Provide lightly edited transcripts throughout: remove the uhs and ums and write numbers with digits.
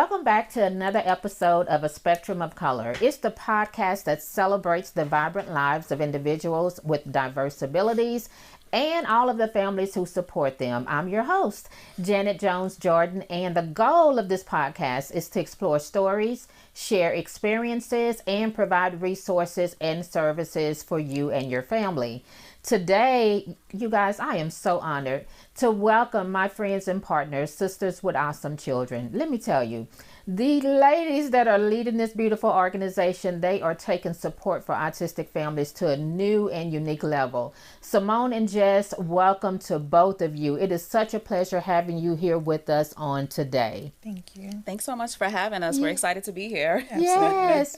Welcome back to another episode of A Spectrum of Color. It's the podcast that celebrates the vibrant lives of individuals with diverse abilities and all of the families who support them. I'm your host, Janet Jones Jordan, and the goal of this podcast is to explore stories, share experiences, and provide resources and services for you and your family. Today, you guys, I am so honored to welcome my friends and partners, Sistahs with Ausome Children. Let me tell you, the ladies that are leading this beautiful organization, they are taking support for autistic families to a new and unique level. Simone and Jess, welcome to both of you. It is such a pleasure having you here with us on today. Thank you. Thanks so much for having us. We're excited to be here. Yes.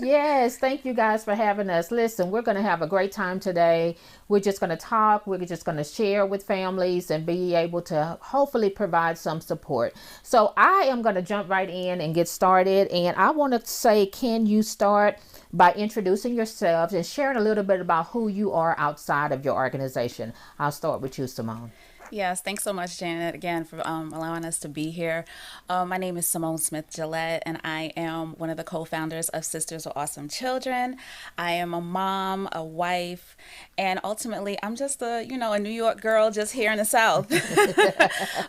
Thank you guys for having us. Listen, we're going to have a great time today. We're just going to talk. We're just going to share with families and be able to hopefully provide some support. So I am going to jump right in and get started. And I want to say, can you start by introducing yourselves and sharing a little bit about who you are outside of your organization? I'll start with you, Simone. Yes, thanks so much, Janet, again, for allowing us to be here. My name is Simone Smith-Gillette, and I am one of the co-founders of Sistahs with Ausome Children. I am a mom, a wife, and ultimately, I'm just a New York girl just here in the South,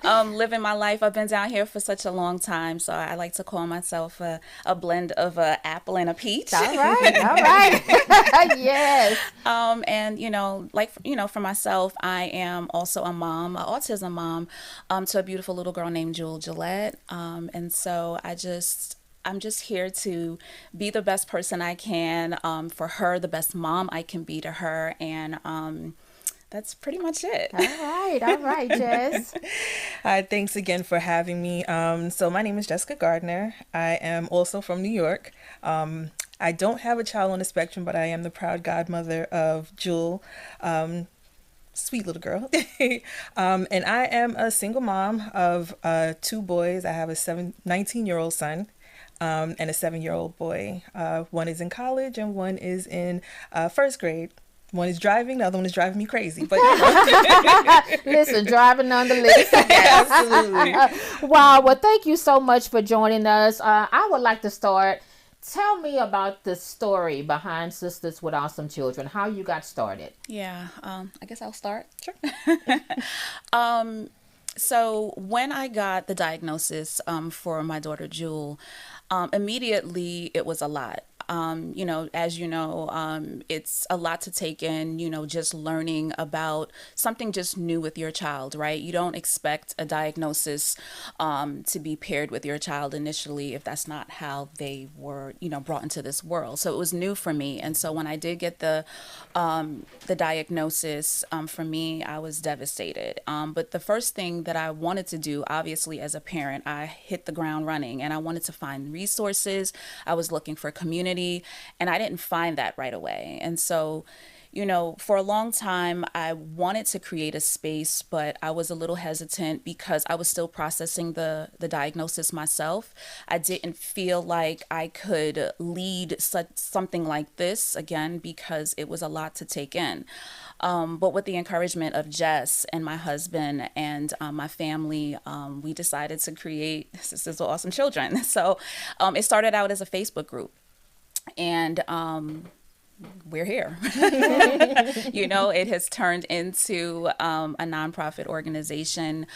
living my life. I've been down here for such a long time, so I like to call myself a blend of an apple and a peach. All right. Yes. For myself, I am also a mom, an autism mom, to a beautiful little girl named Gillette. And so I'm just here to be the best person I can for her, the best mom I can be to her. And that's pretty much it. All right, Jess. Hi, thanks again for having me. So my name is Jessica Gardner. I am also from New York. I don't have a child on the spectrum, but I am the proud godmother of Jewel. Sweet little girl. And I am a single mom of two boys. I have a 19-year-old son and a 7-year-old boy. One is in college and one is in first grade. One is driving, the other one is driving me crazy. But Listen, driving nonetheless. Yeah, absolutely. Wow. Well, thank you so much for joining us. I would like to start. Tell me about the story behind Sistahs with Ausome Children, how you got started. Yeah, I guess I'll start. Sure. So when I got the diagnosis for my daughter Jewel, immediately it was a lot. It's a lot to take in, just learning about something just new with your child, right? You don't expect a diagnosis to be paired with your child initially if that's not how they were, brought into this world. So it was new for me. And so when I did get the diagnosis, for me, I was devastated. But the first thing that I wanted to do, obviously, as a parent, I hit the ground running and I wanted to find resources. I was looking for community. And I didn't find that right away. And so, for a long time, I wanted to create a space, but I was a little hesitant because I was still processing the diagnosis myself. I didn't feel like I could lead something like this, again, because it was a lot to take in. But with the encouragement of Jess and my husband and my family, we decided to create Sistahs with Ausome Children. So it started out as a Facebook group. And we're here. It has turned into a nonprofit organization.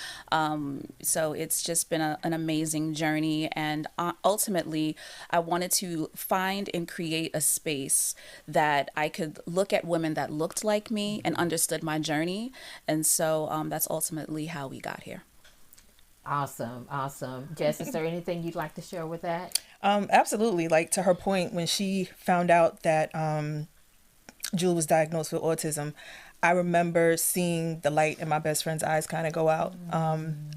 So it's just been an amazing journey. And ultimately, I wanted to find and create a space that I could look at women that looked like me and understood my journey. And so that's ultimately how we got here. Awesome. Jess, is there anything you'd like to share with that? Absolutely. Like, to her point, when she found out that Jewel was diagnosed with autism, I remember seeing the light in my best friend's eyes kind of go out.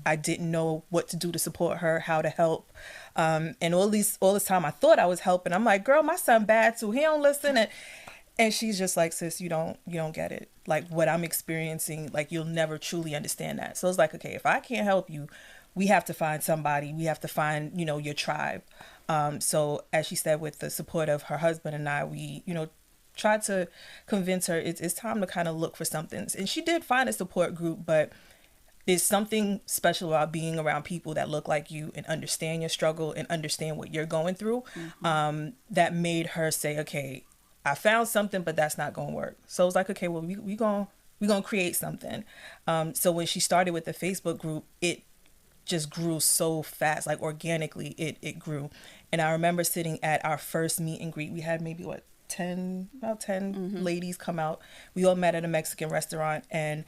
I didn't know what to do to support her, how to help. And all this time I thought I was helping. I'm like, girl, my son bad too. He don't listen. And she's just like, sis, you don't get it. Like, what I'm experiencing, like, you'll never truly understand that. So it's like, okay, if I can't help you, we have to find somebody. We have to find, your tribe. So as she said, with the support of her husband and I, we, tried to convince her it's time to kind of look for something. And she did find a support group, but there's something special about being around people that look like you and understand your struggle and understand what you're going through. That made her say, okay, I found something, but that's not going to work. So it was like, okay, well, we're going to create something. So when she started with the Facebook group, it just grew so fast, like organically it grew. And I remember sitting at our first meet and greet. We had maybe about 10 ladies come out. We all met at a Mexican restaurant, and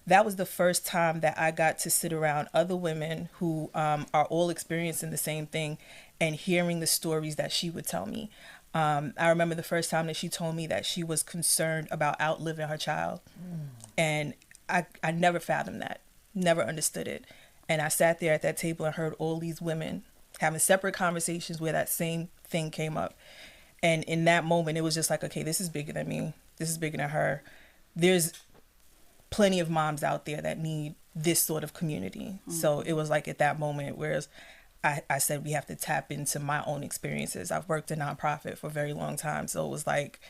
that was the first time that I got to sit around other women who are all experiencing the same thing and hearing the stories that she would tell me. I remember the first time that she told me that she was concerned about outliving her child. And I never fathomed that, never understood it. And I sat there at that table and heard all these women having separate conversations where that same thing came up. And in that moment, it was just like, okay, this is bigger than me. This is bigger than her. There's plenty of moms out there that need this sort of community. So it was like at that moment, whereas I said we have to tap into my own experiences. I've worked in nonprofit for a very long time. So it was like,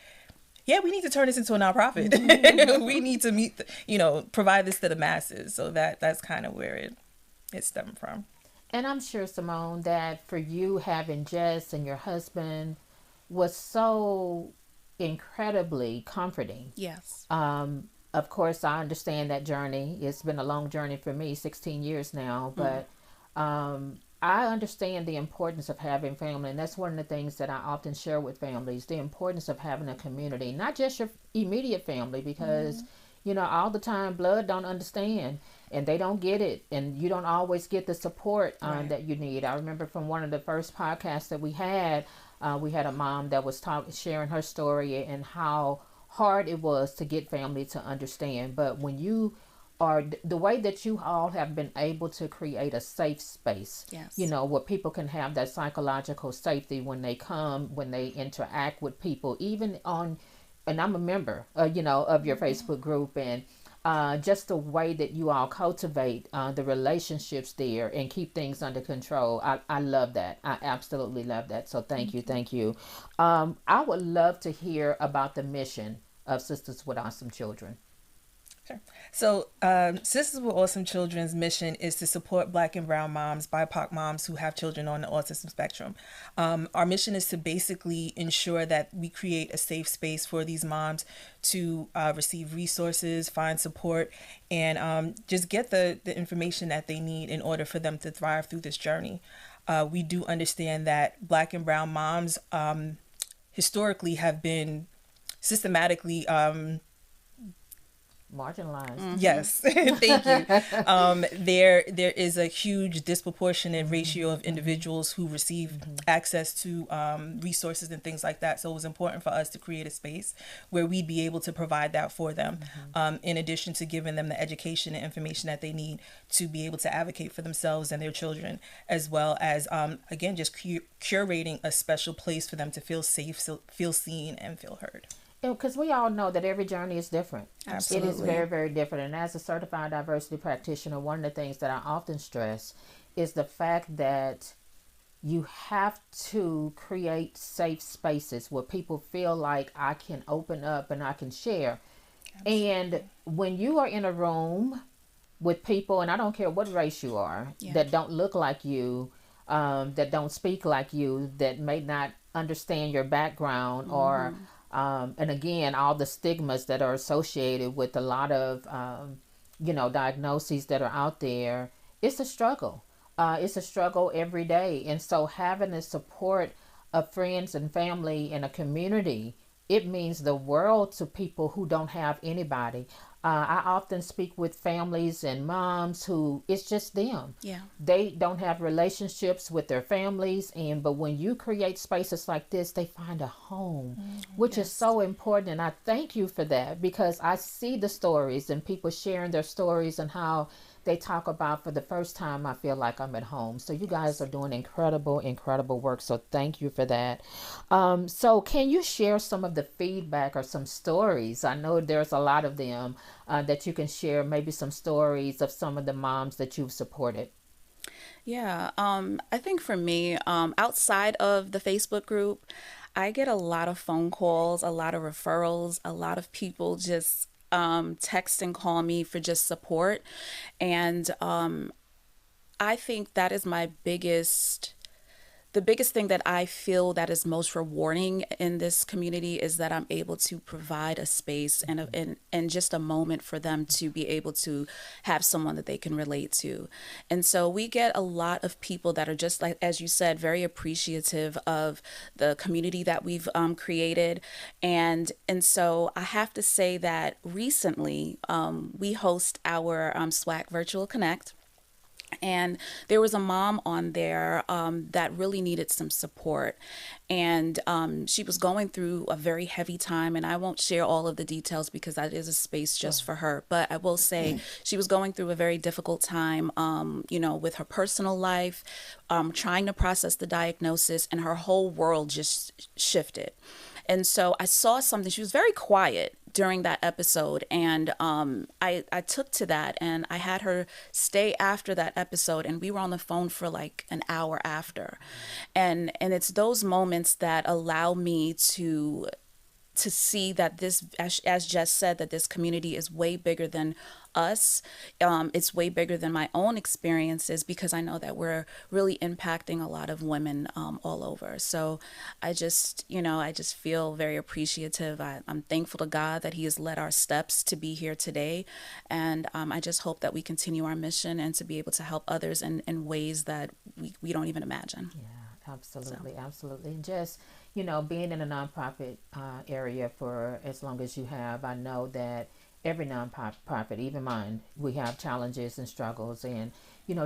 yeah, we need to turn this into a nonprofit. We need to provide this to the masses. So that's kind of where it stemmed from. And I'm sure, Simone, that for you, having Jess and your husband was so incredibly comforting. Yes. Of course, I understand that journey. It's been a long journey for me, 16 years now, but I understand the importance of having family, and that's one of the things that I often share with families, the importance of having a community, not just your immediate family, because all the time blood don't understand and they don't get it, and you don't always get the support that you need. I remember from one of the first podcasts that we had a mom that was sharing her story and how hard it was to get family to understand. But when you are the way that you all have been able to create a safe space, where people can have that psychological safety when they come, when they interact with people, even on, and I'm a member, of your Facebook group, and just the way that you all cultivate the relationships there and keep things under control. I love that. I absolutely love that. So thank you. I would love to hear about the mission of Sistahs with Ausome Children. Sure. So Sistahs with Ausome Children's mission is to support Black and brown moms, BIPOC moms who have children on the autism spectrum. Our mission is to basically ensure that we create a safe space for these moms to receive resources, find support, and just get the information that they need in order for them to thrive through this journey. We do understand that Black and brown moms historically have been systematically marginalized. Yes, thank you. There is a huge disproportionate ratio of individuals who receive access to resources and things like that. So it was important for us to create a space where we'd be able to provide that for them, in addition to giving them the education and information that they need to be able to advocate for themselves and their children, as well as, again, just curating a special place for them to feel safe, feel seen, and feel heard. Because we all know that every journey is different. Absolutely. It is very, very different. And as a certified diversity practitioner, one of the things that I often stress is the fact that you have to create safe spaces where people feel like I can open up and I can share. Absolutely. And when you are in a room with people, and I don't care what race you are, that don't look like you, that don't speak like you, that may not understand your background, or and again, all the stigmas that are associated with a lot of, diagnoses that are out there, it's a struggle. It's a struggle every day. And so having the support of friends and family and a community, it means the world to people who don't have anybody. I often speak with families and moms who it's just them. Yeah. They don't have relationships with their families, but when you create spaces like this, they find a home, which is so important. And I thank you for that, because I see the stories and people sharing their stories and how they talk about, for the first time, I feel like I'm at home. So you guys are doing incredible, incredible work. So thank you for that. So can you share some of the feedback or some stories? I know there's a lot of them that you can share, maybe some stories of some of the moms that you've supported. Yeah, I think for me, outside of the Facebook group, I get a lot of phone calls, a lot of referrals, a lot of people just text and call me for just support. And I think that is the biggest thing that I feel that is most rewarding in this community is that I'm able to provide a space and just a moment for them to be able to have someone that they can relate to. And so we get a lot of people that are just like, as you said, very appreciative of the community that we've created. And so I have to say that recently we host our SWAC Virtual Connect. And there was a mom on there that really needed some support. And she was going through a very heavy time. And I won't share all of the details because that is a space just for her. But I will say she was going through a very difficult time, with her personal life, trying to process the diagnosis, and her whole world just shifted. And so I saw something. She was very quiet during that episode, and I took to that, and I had her stay after that episode, and we were on the phone for like an hour after. And it's those moments that allow me to see that this, as Jess said, that this community is way bigger than us. It's way bigger than my own experiences, because I know that we're really impacting a lot of women all over. So I just feel very appreciative. I'm thankful to God that He has led our steps to be here today. And I just hope that we continue our mission and to be able to help others in ways that we don't even imagine. Yeah, absolutely, absolutely. And just, being in a nonprofit area for as long as you have, I know that every nonprofit, even mine, we have challenges and struggles. And,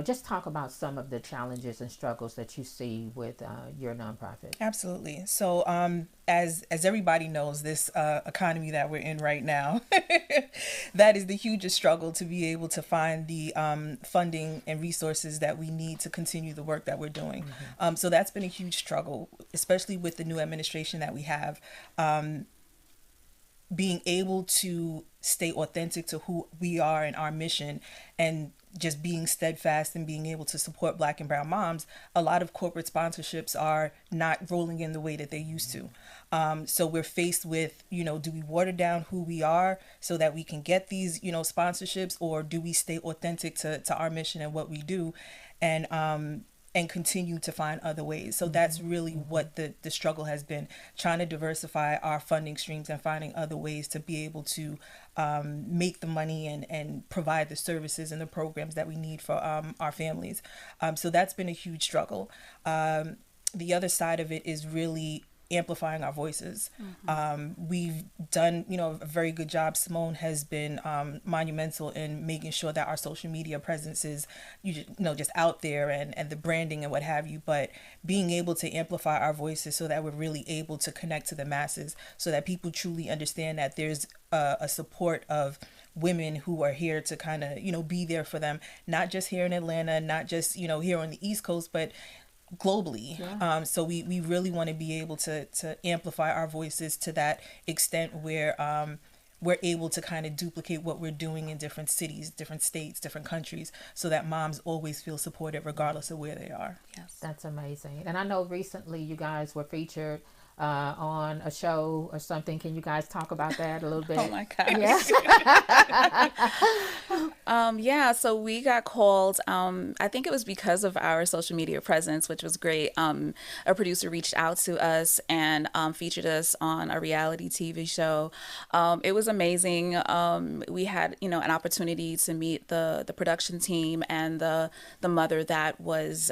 just talk about some of the challenges and struggles that you see with your nonprofit. Absolutely. So as everybody knows, this economy that we're in right now, that is the hugest struggle, to be able to find the funding and resources that we need to continue the work that we're doing. So that's been a huge struggle, especially with the new administration that we have. Being able to stay authentic to who we are and our mission, and just being steadfast and being able to support Black and brown moms. A lot of corporate sponsorships are not rolling in the way that they used to. So we're faced with, do we water down who we are so that we can get these, sponsorships, or do we stay authentic to our mission and what we do, and continue to find other ways? So that's really what the struggle has been, trying to diversify our funding streams and finding other ways to be able to make the money and provide the services and the programs that we need for our families. So that's been a huge struggle. The other side of it is really amplifying our voices. We've done, a very good job. Simone has been monumental in making sure that our social media presence is, just out there, and the branding and what have you. But being able to amplify our voices so that we're really able to connect to the masses, so that people truly understand that there's a support of women who are here to kind of, be there for them, not just here in Atlanta, not just, here on the East Coast, but globally. Yeah. So we really want to be able to amplify our voices to that extent where we're able to kind of duplicate what we're doing in different cities, different states, different countries, so that moms always feel supported regardless of where they are. Yes, that's amazing. And I know recently you guys were featured on a show or something. Can you guys talk about that a little bit? Oh my gosh. Yeah. So we got called, I think it was because of our social media presence, which was great. A producer reached out to us and featured us on a reality TV show. It was amazing. We had, an opportunity to meet the production team and the mother that was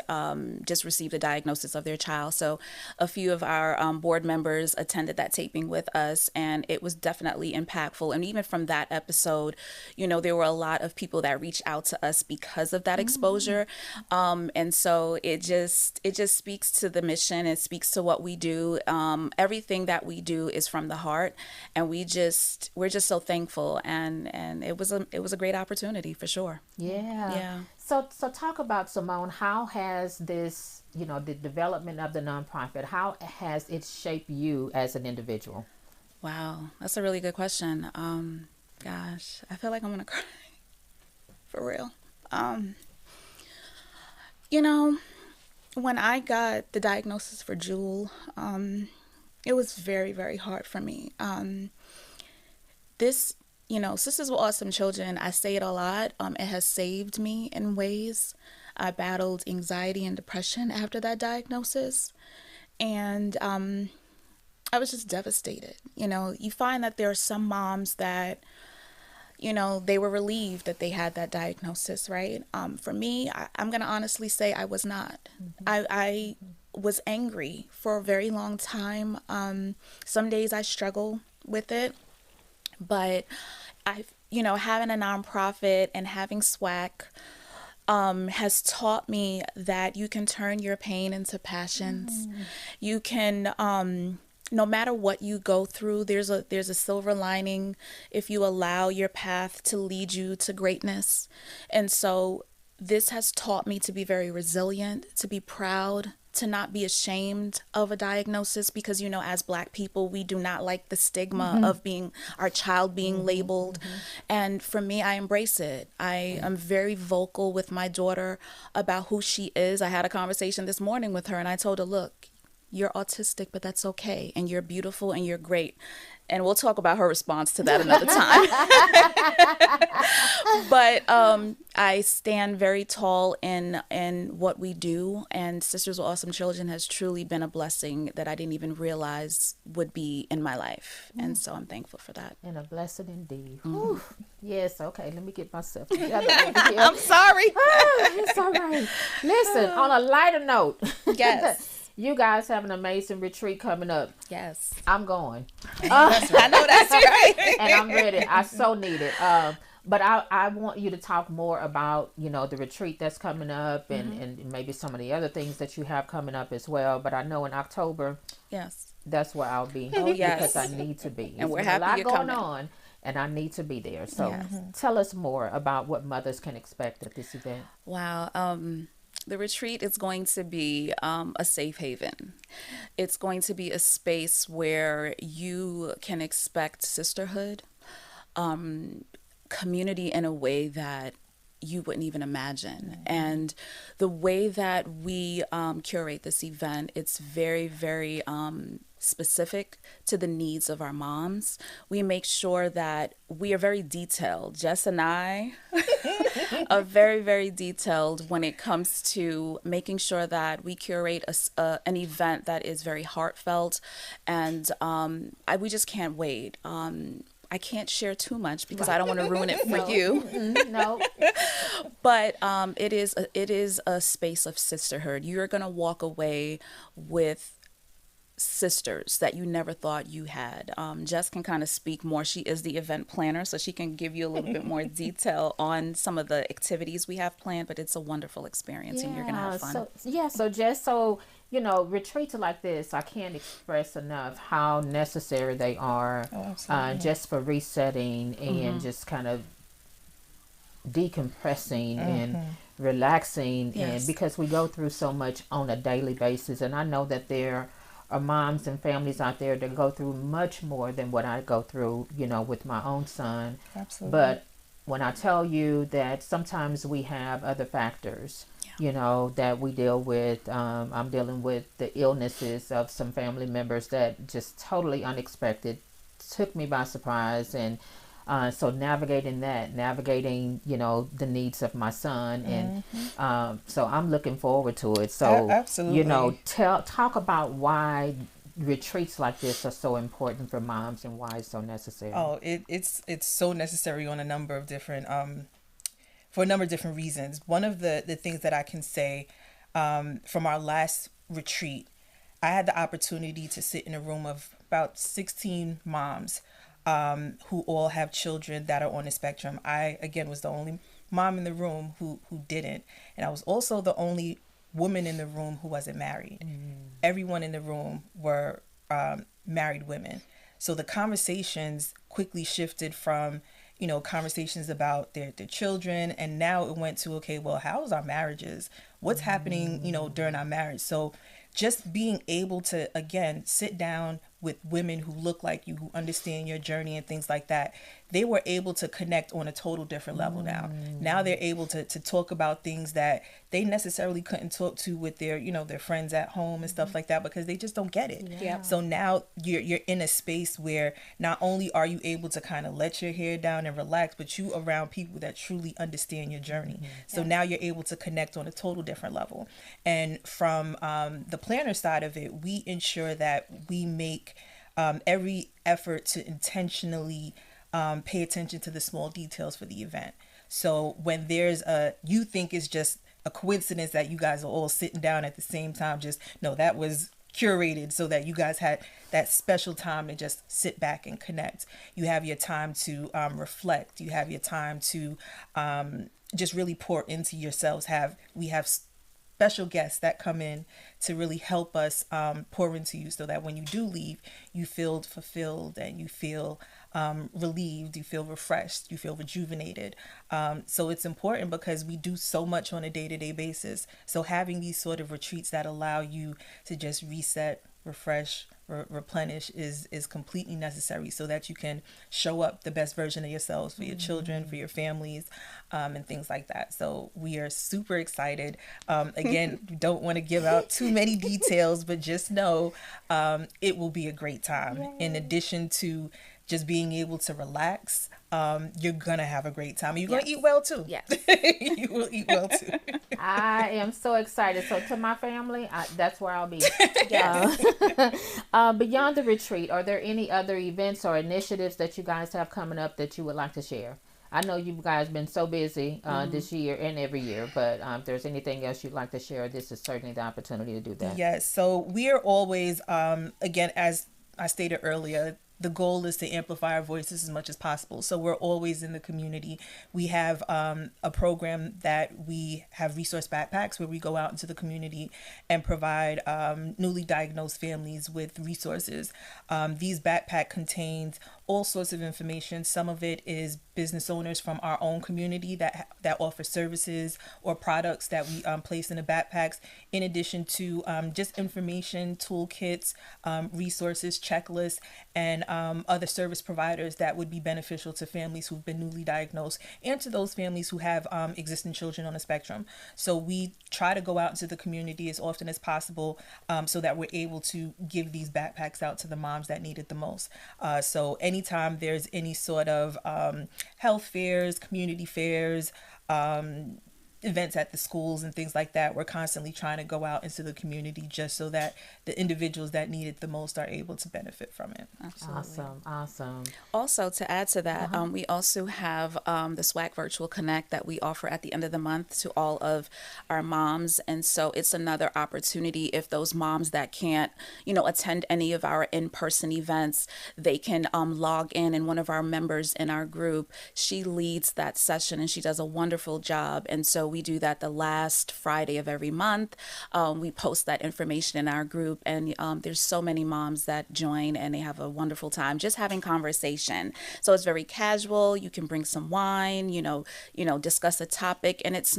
just received a diagnosis of their child. So a few of our board members attended that taping with us, and it was definitely impactful. And even from that episode, there were a lot of people that reached out to us because of that exposure. And so it just speaks to the mission. It speaks to what we do. Everything that we do is from the heart, and we're just so thankful. And it was a great opportunity for sure. Yeah. So talk about, Simone, how has this, the development of the nonprofit, how has it shaped you as an individual? Wow, that's a really good question. Gosh, I feel like I'm gonna cry. For real. When I got the diagnosis for Jewel, it was very, very hard for me. This, Sisters with Awesome Children, I say it a lot. It has saved me in ways. I battled anxiety and depression after that diagnosis. And I was just devastated. You find that there are some moms that, they were relieved that they had that diagnosis, right? For me, I'm going to honestly say I was not. I was angry for a very long time. Some days I struggle with it, but having a nonprofit and having SWAC has taught me that you can turn your pain into passions. You can, no matter what you go through, there's a silver lining if you allow your path to lead you to greatness. And so this has taught me to be very resilient, to be proud, to not be ashamed of a diagnosis, because, as Black people, we do not like the stigma of our child being labeled. And for me, I embrace it. I am very vocal with my daughter about who she is. I had a conversation this morning with her, and I told her, look, you're autistic, but that's okay. And you're beautiful and you're great. And we'll talk about her response to that another time. But I stand very tall in what we do. And Sisters with Awesome Children has truly been a blessing that I didn't even realize would be in my life. And so I'm thankful for that. And a blessing indeed. Yes, okay, let me get myself together. I'm sorry. It's all right. Listen, on a lighter note. Yes. You guys have an amazing retreat coming up. Yes. I'm going. I know that's right. And I'm ready. I so need it. But I want you to talk more about, the retreat that's coming up and maybe some of the other things that you have coming up as well. But I know in October, yes, that's where I'll be. Oh, yes. Because I need to be. And we're There's happy a lot you're going coming on, and I need to be there. So Yes. tell us more about what mothers can expect at this event. Wow. The retreat is going to be a safe haven. It's going to be a space where you can expect sisterhood, community in a way that you wouldn't even imagine. And the way that we curate this event, it's very, very specific to the needs of our moms. We make sure that we are very detailed. Jess and I are very, very detailed when it comes to making sure that we curate an event that is very heartfelt. And we just can't wait. I can't share too much because I don't want to ruin it for you. No. But it is a space of sisterhood. You're going to walk away with sisters that you never thought you had. Jess can kind of speak more. She is the event planner, so she can give you a little bit more detail on some of the activities we have planned, but it's a wonderful experience and you're going to have fun. So Jess, retreats like this, I can't express enough how necessary they are, just for resetting and just kind of decompressing and relaxing, and because we go through so much on a daily basis. And I know that there are moms and families out there that go through much more than what I go through, with my own son. Absolutely. But when I tell you that sometimes we have other factors, that we deal with, I'm dealing with the illnesses of some family members that just totally unexpected, took me by surprise. And so navigating the needs of my son, and so I'm looking forward to it. So absolutely, talk about why retreats like this are so important for moms and why it's so necessary. Oh, it's so necessary on a number of different for a number of different reasons. One of the things that I can say from our last retreat, I had the opportunity to sit in a room of about 16 moms who all have children that are on the spectrum. I, again, was the only mom in the room who didn't. And I was also the only woman in the room who wasn't married. Everyone in the room were married women. So the conversations quickly shifted from, conversations about their children. And now it went to, okay, well, how's our marriages? What's happening, during our marriage? So just being able to, again, sit down with women who look like you, who understand your journey and things like that, they were able to connect on a total different level now. Now they're able to talk about things that they necessarily couldn't talk to with their, their friends at home and stuff like that, because they just don't get it. Yep. So now you're in a space where not only are you able to kind of let your hair down and relax, but you around people that truly understand your journey. So now you're able to connect on a total different level. And from the planner side of it, we ensure that we make every effort to intentionally pay attention to the small details for the event. So when you think it's just a coincidence that you guys are all sitting down at the same time, just know that was curated so that you guys had that special time to just sit back and connect. You have your time to reflect. You have your time to just really pour into yourselves. We have special guests that come in to really help us pour into you, so that when you do leave, you feel fulfilled and you feel relieved, you feel refreshed, you feel rejuvenated. So it's important because we do so much on a day-to-day basis. So having these sort of retreats that allow you to just reset, refresh, replenish is completely necessary, so that you can show up the best version of yourselves for your children, for your families, and things like that. So we are super excited. Again, we don't want to give out too many details, but just know it will be a great time. Yay. In addition to just being able to relax, you're gonna have a great time. You're gonna eat well too. Yes. You will eat well too. I am so excited. So to my family, that's where I'll be. Beyond the retreat, are there any other events or initiatives that you guys have coming up that you would like to share? I know you guys been so busy this year and every year, but if there's anything else you'd like to share, this is certainly the opportunity to do that. Yes. So we are always, again, as I stated earlier, the goal is to amplify our voices as much as possible. So we're always in the community. We have a program that we have resource backpacks where we go out into the community and provide newly diagnosed families with resources. These backpack contains all sorts of information. Some of it is business owners from our own community that offer services or products that we place in the backpacks, in addition to just information, toolkits, resources, checklists, and other service providers that would be beneficial to families who've been newly diagnosed and to those families who have existing children on the spectrum. So we try to go out into the community as often as possible so that we're able to give these backpacks out to the moms that need it the most. So anytime there's any sort of health fairs, community fairs, events at the schools and things like that, we're constantly trying to go out into the community just so that the individuals that need it the most are able to benefit from it. Absolutely. Awesome. Also, to add to that, we also have the SWAC Virtual Connect that we offer at the end of the month to all of our moms. And so it's another opportunity if those moms that can't, attend any of our in-person events, they can log in, and one of our members in our group, she leads that session and she does a wonderful job. And so we do that the last Friday of every month. We post that information in our group, and there's so many moms that join and they have a wonderful time just having conversation. So it's very casual. You can bring some wine, discuss a topic, and it's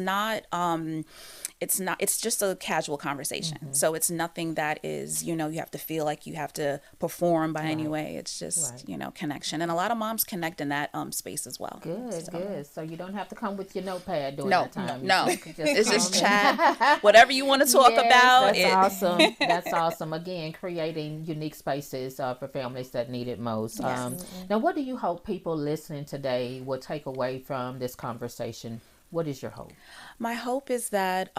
just a casual conversation. So it's nothing that is, you have to feel like you have to perform by any way. It's just, connection. And a lot of moms connect in that space as well. Good. So you don't have to come with your notepad during that time. No. It's just chat. Whatever you want to talk about. That's awesome. That's awesome. Again, creating unique spaces for families that need it most. Now, what do you hope people listening today will take away from this conversation? What is your hope? My hope is that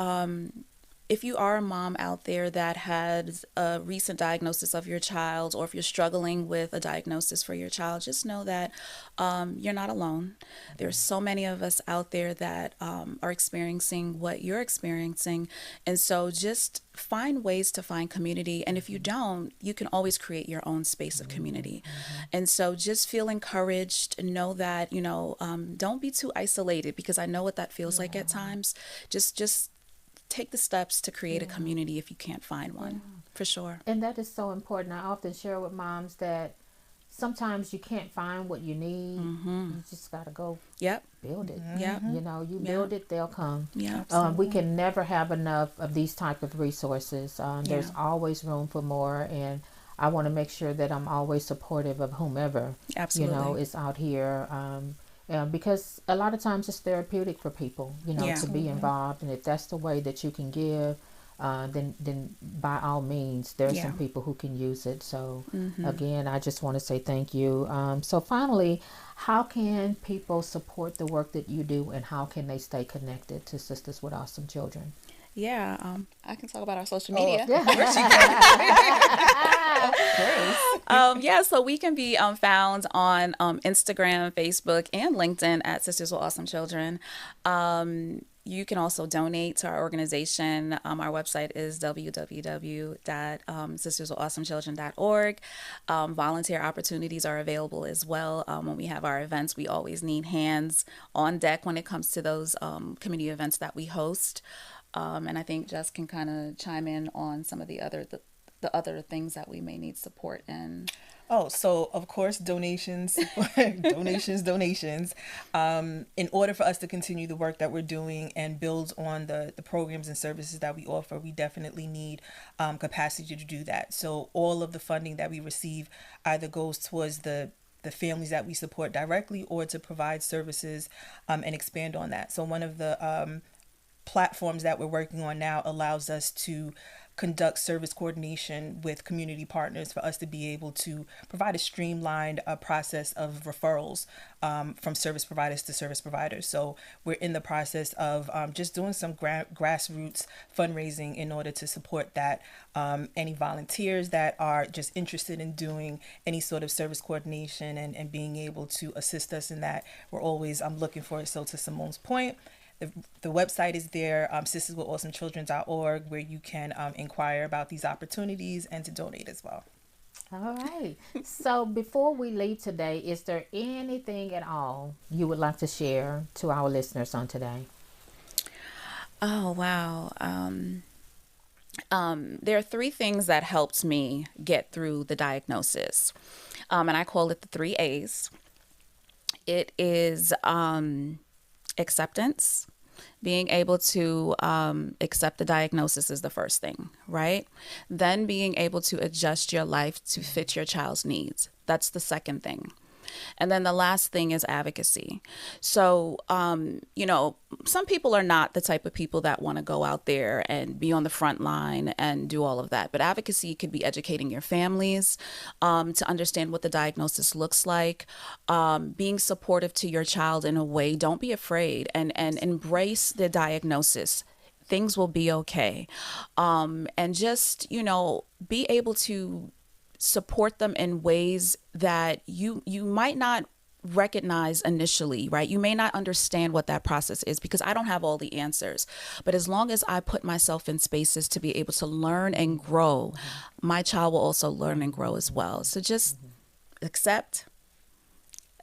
if you are a mom out there that has a recent diagnosis of your child, or if you're struggling with a diagnosis for your child, just know that you're not alone. There's so many of us out there that are experiencing what you're experiencing. And so just find ways to find community. And if you don't, you can always create your own space of community. And so just feel encouraged. Know that, don't be too isolated, because I know what that feels like at times. Just take the steps to create a community if you can't find one, for sure. And that is so important. I often share with moms that sometimes you can't find what you need. You just got to go build it. You build it, they'll come. We can never have enough of these type of resources. There's always room for more. And I want to make sure that I'm always supportive of whomever, Absolutely. is out here. Because a lot of times it's therapeutic for people, Yeah. to be involved. And if that's the way that you can give, then by all means, there's Yeah. some people who can use it. So Mm-hmm. again, I just want to say thank you. So finally, how can people support the work that you do, and how can they stay connected to Sisters with Awesome Children? Yeah, I can talk about our social Oh, media. where's she Yeah, so we can be found on Instagram, Facebook, and LinkedIn at Sisters with Awesome Children. You can also donate to our organization. Our website is www.sisterswithawesomechildren.org. Volunteer opportunities are available as well. When we have our events, we always need hands on deck when it comes to those community events that we host. And I think Jess can kind of chime in on some of the other things that we may need support in. Oh, so of course, donations, donations. In order for us to continue the work that we're doing and build on the programs and services that we offer, we definitely need capacity to do that. So all of the funding that we receive either goes towards the families that we support directly, or to provide services and expand on that. So one of the platforms that we're working on now allows us to conduct service coordination with community partners for us to be able to provide a streamlined process of referrals from service providers to service providers. So we're in the process of just doing some grassroots fundraising in order to support that. Any volunteers that are just interested in doing any sort of service coordination and being able to assist us in that, we're always looking for it. So to Simone's point, the website is there, sisterswithawesomechildren.org, where you can inquire about these opportunities and to donate as well. All right. So before we leave today, is there anything at all you would like to share to our listeners on today? Oh, wow. There are three things that helped me get through the diagnosis, and I call it the 3 A's. It is acceptance. Being able to accept the diagnosis is the first thing, right? Then being able to adjust your life to fit your child's needs. That's the second thing. And then the last thing is advocacy. So, some people are not the type of people that want to go out there and be on the front line and do all of that. But advocacy could be educating your families to understand what the diagnosis looks like, being supportive to your child in a way. Don't be afraid and embrace the diagnosis. Things will be okay. And just, be able to support them in ways that you might not recognize initially, right? You may not understand what that process is because I don't have all the answers. But as long as I put myself in spaces to be able to learn and grow, my child will also learn and grow as well. So just accept,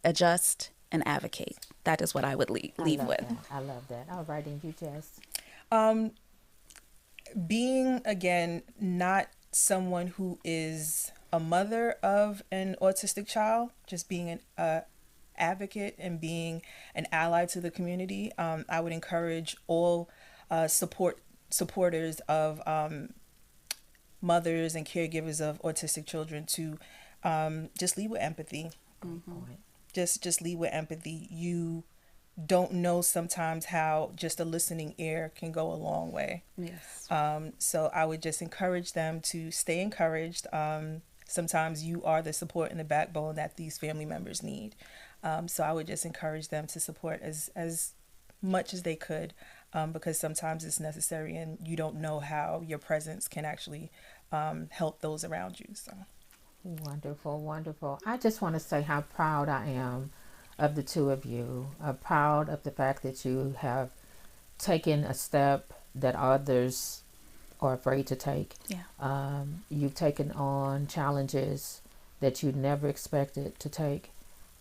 adjust, and advocate. That is what I would leave with. That. I love that. All right, and you, Jess? Being, again, not someone who is a mother of an autistic child, just being an advocate and being an ally to the community. I would encourage all supporters of mothers and caregivers of autistic children to just lead with empathy. Mm-hmm. Just lead with empathy. You don't know sometimes how just a listening ear can go a long way. Yes. So I would just encourage them to stay encouraged. Sometimes you are the support and the backbone that these family members need. So I would just encourage them to support as much as they could, because sometimes it's necessary and you don't know how your presence can actually help those around you. So Wonderful, wonderful. I just want to say how proud I am of the two of you. I'm proud of the fact that you have taken a step that others are afraid to take. Yeah. You've taken on challenges that you never expected to take.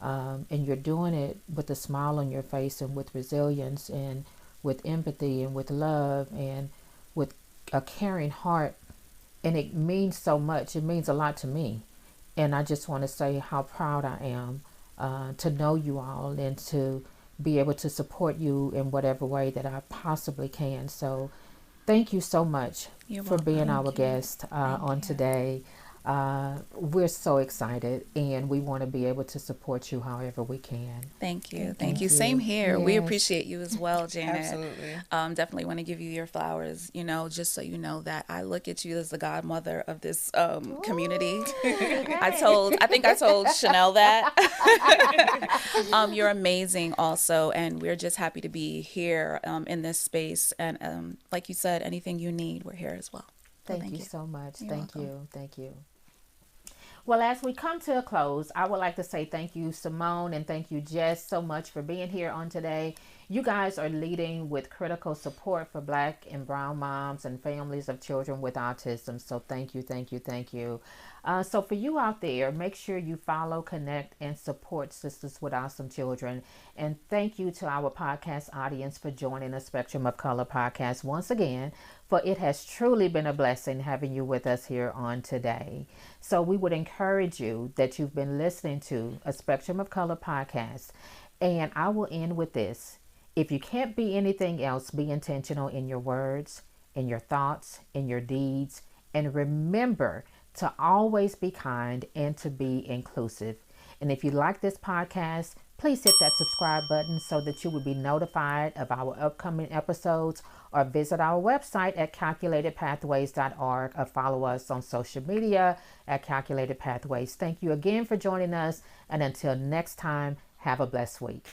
And you're doing it with a smile on your face and with resilience and with empathy and with love and with a caring heart. And it means so much. It means a lot to me. And I just want to say how proud I am to know you all and to be able to support you in whatever way that I possibly can. So thank you so much You're for being welcome. our guest on today. We're so excited, and we want to be able to support you however we can. Thank you. Thank Thank you. you. Same here. We Yes. appreciate you as well, Janet. Absolutely. Definitely want to give you your flowers, just so you know that I look at you as the godmother of this community. I think I told Chanel that. You're amazing also, and we're just happy to be here in this space. And like you said, anything you need, we're here as well. So Thank you so much. You're Thank welcome. you. Thank you. Well, as we come to a close, I would like to say thank you, Simone, and thank you, Jess, so much for being here on today. You guys are leading with critical support for Black and brown moms and families of children with autism. So thank you, thank you, thank you. So for you out there, make sure you follow, connect, and support Sistahs with Ausome Children. And thank you to our podcast audience for joining the Spectrum of Color podcast once again, for it has truly been a blessing having you with us here on today. So we would encourage you that you've been listening to a Spectrum of Color podcast. And I will end with this. If you can't be anything else, be intentional in your words, in your thoughts, in your deeds, and remember to always be kind and to be inclusive. And if you like this podcast, please hit that subscribe button so that you will be notified of our upcoming episodes, or visit our website at calculatedpathways.org, or follow us on social media at Calculated Pathways. Thank you again for joining us, and until next time, have a blessed week.